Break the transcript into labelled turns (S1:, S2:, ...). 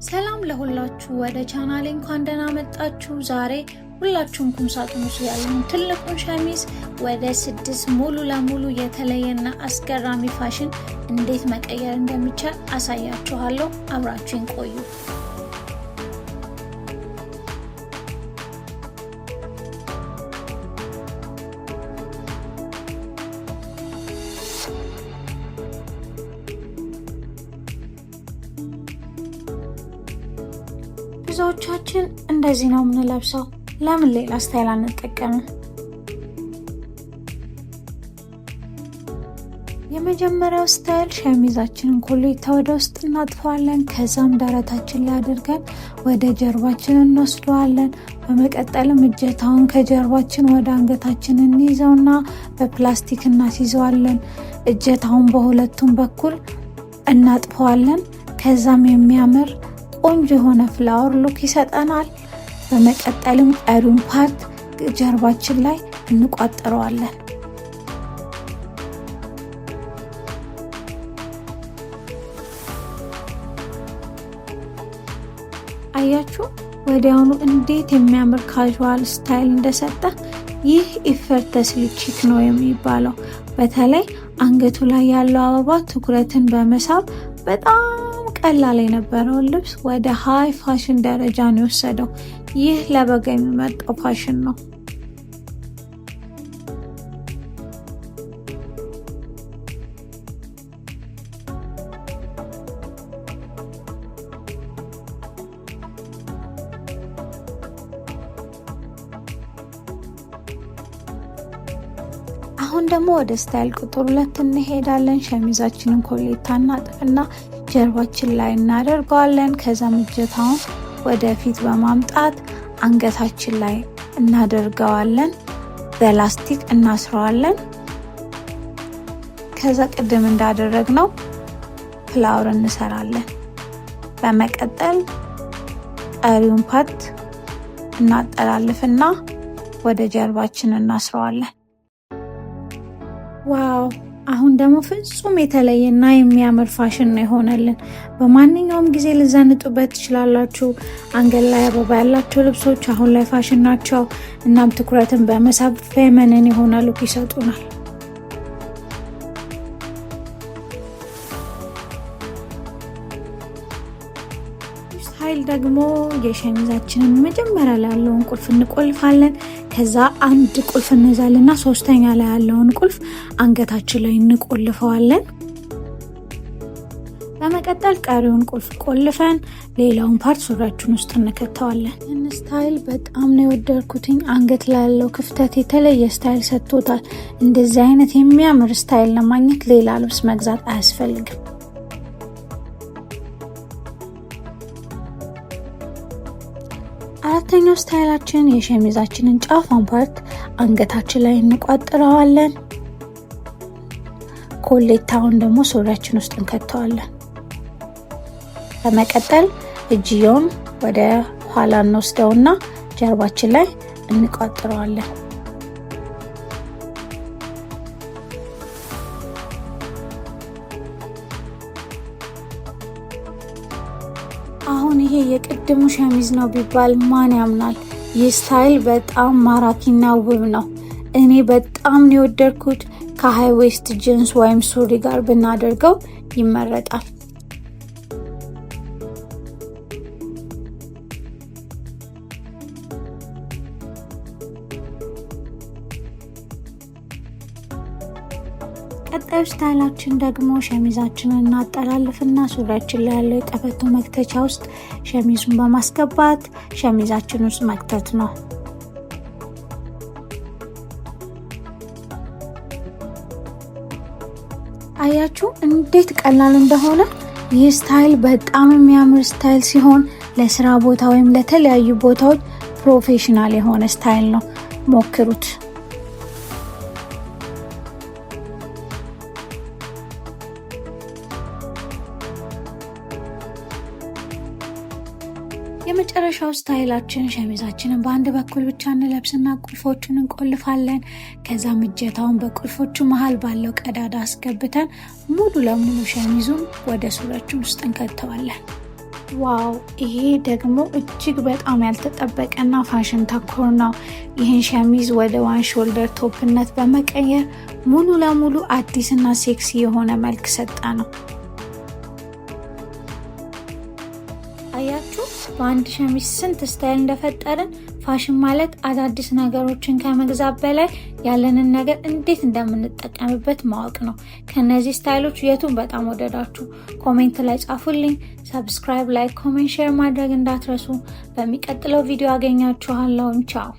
S1: ሰላም ለሁላችሁ ወደ ቻናሌ እንኳን ደህና መጣችሁ። ዛሬ ሁላችሁም ቁምሳጥን ውስጥ ያለውን ትልቁን ሸሚዝ ወደ 6 ሙሉ ለሙሉ የተለየና አስገራሚ ፋሽን እንዴት መቀየር እንደሚቻል አሳያችኋለሁ። አብራችሁን ቆዩ። ብዙዎቻችን እንደዚህ ነው የምንለብሰው፣ ለምን ሌላ ስታይል አንጠቀምም? የመጀመሪያው ስታይል ሸሚዛችንን ኮሌታ ወደ ውስጥ እናጥፋለን። ከዛም ደረታችን ላይ አድርገን ወደ ጀርባችን እንወስደዋለን። በመቀጠልም እጀታውን ከጀርባችን ወደ አንገታችን እንይዘውና በፕላስቲክ እናስይዘዋለን። እጀታውን በሁለቱም በኩል እናጥፈዋለን። ከዛም የሚያምር ቆንጆ የሆነ ፍላወር ሉክ ይሰጠናል። በመቀጠልም ቀሪውን ፓርት ጀርባችን ላይ እንቋጥረዋለን። አያችሁ ወዲያውኑ እንዴት የሚያምር ካዥዋል ስታይል እንደሰጠ። ይህ ኢፈርተስሊ ቺክ ነው የሚባለው። በተለይ አንገቱ ላይ ያለው አበባ ትኩረትን በመሳብ በጣም ቀላል የነበረውን ልብስ ወደ ሃይ ፋሽን ደረጃ ነው የወሰደው። ይህ ለበጋ የሚመጣው ፋሽን ነው። አሁን ደግሞ ወደ ስታይል ቁጥር 2 እንሄዳለን። ሸሚዛችንን ኮሌታ እናጥፍና ጀርባችን ላይ እናደርገዋለን። ከዛም እጀታውን ወደፊት በማምጣት አንገታችን ላይ እናደርገዋለን። በላስቲክ እናስረዋለን። ከዛ ቅድም እንዳደረግነው ፍላወር እንሰራለን። በመቀጠል ቀሪውን ፓርት እናጠላልፍና ወደ ጀርባችን እናስረዋለን። ዋው! አሁን ደግሞ ፍጹም የተለየና የሚያምር ፋሽን ነው የሆነልን። በማንኛውም ጊዜ ልዘንጡበት ትችላላችሁ። አንገት ላይ አበባ ያላቸው ልብሶች አሁን ላይ ፋሽን ናቸው። እናም ትኩረትን በመሳብ ፌመንን የሆነ ሉክ ይሰጡናል። ስታይል ደግሞ የሸሚዛችንን መጀመሪያ ላይ ያለውን ቁልፍ እንቆልፋለን። ከዛ አንድ ቁልፍ እንይዛልና ሶስተኛ ላይ ያለውን ቁልፍ አንገታችን ላይ እንቆልፈዋለን። በመቀጠል ቀሪውን ቁልፍ ቆልፈን ሌላውን ፓርት ሱሪያችን ውስጥ እንከተዋለን። ይህን ስታይል በጣም ነው የወደድኩትኝ። አንገት ላይ ያለው ክፍተት የተለየ ስታይል ሰጥቶታል። እንደዚህ አይነት የሚያምር ስታይል ለማግኘት ሌላ ልብስ መግዛት አያስፈልግም። አራተኛው ስታይላችን የሸሚዛችንን ጫፏን ፓርት አንገታችን ላይ እንቋጥረዋለን። ኮሌታውን ደግሞ ሱሪያችን ውስጥ እንከተዋለን። በመቀጠል እጅየውን ወደ ኋላ እንወስደውና ጀርባችን ላይ እንቋጥረዋለን። አሁን ይሄ የቅድሙ ሸሚዝ ነው ቢባል ማን ያምናል? ይህ ስታይል በጣም ማራኪና ውብ ነው። እኔ በጣም ነው የወደድኩት። ከሃይ ዌስት ጂንስ ወይም ሱሪ ጋር ብናደርገው ይመረጣል። ቀጣዩ ስታይላችን ደግሞ ሸሚዛችንን እናጠላልፍና ሱሪያችን ላይ ያለው የቀበቶ መክተቻ ውስጥ ሸሚዙን በማስገባት ሸሚዛችን ውስጥ መክተት ነው። አያችሁ እንዴት ቀላል እንደሆነ። ይህ ስታይል በጣም የሚያምር ስታይል ሲሆን ለስራ ቦታ ወይም ለተለያዩ ቦታዎች ፕሮፌሽናል የሆነ ስታይል ነው። ሞክሩት። የመጨረሻው ስታይላችን ሸሚዛችንን በአንድ በኩል ብቻ እንለብስና ቁልፎቹን እንቆልፋለን። ከዛም እጀታውን በቁልፎቹ መሃል ባለው ቀዳዳ አስገብተን ሙሉ ለሙሉ ሸሚዙን ወደ ሱሪያችን ውስጥ እንከተዋለን። ዋው! ይሄ ደግሞ እጅግ በጣም ያልተጠበቀና ፋሽን ተኮር ነው። ይህን ሸሚዝ ወደ ዋን ሾልደር ቶፕነት በመቀየር ሙሉ ለሙሉ አዲስና ሴክሲ የሆነ መልክ ሰጠ ነው። አያችሁ በአንድ ሸሚዝ ስንት ስታይል እንደፈጠርን። ፋሽን ማለት አዳዲስ ነገሮችን ከመግዛት በላይ ያለንን ነገር እንዴት እንደምንጠቀምበት ማወቅ ነው። ከነዚህ ስታይሎች የቱን በጣም ወደዳችሁ? ኮሜንት ላይ ጻፉልኝ። ሰብስክራይብ፣ ላይክ፣ ኮሜንት፣ ሼር ማድረግ እንዳትረሱ። በሚቀጥለው ቪዲዮ አገኛችኋለሁ። ቻው።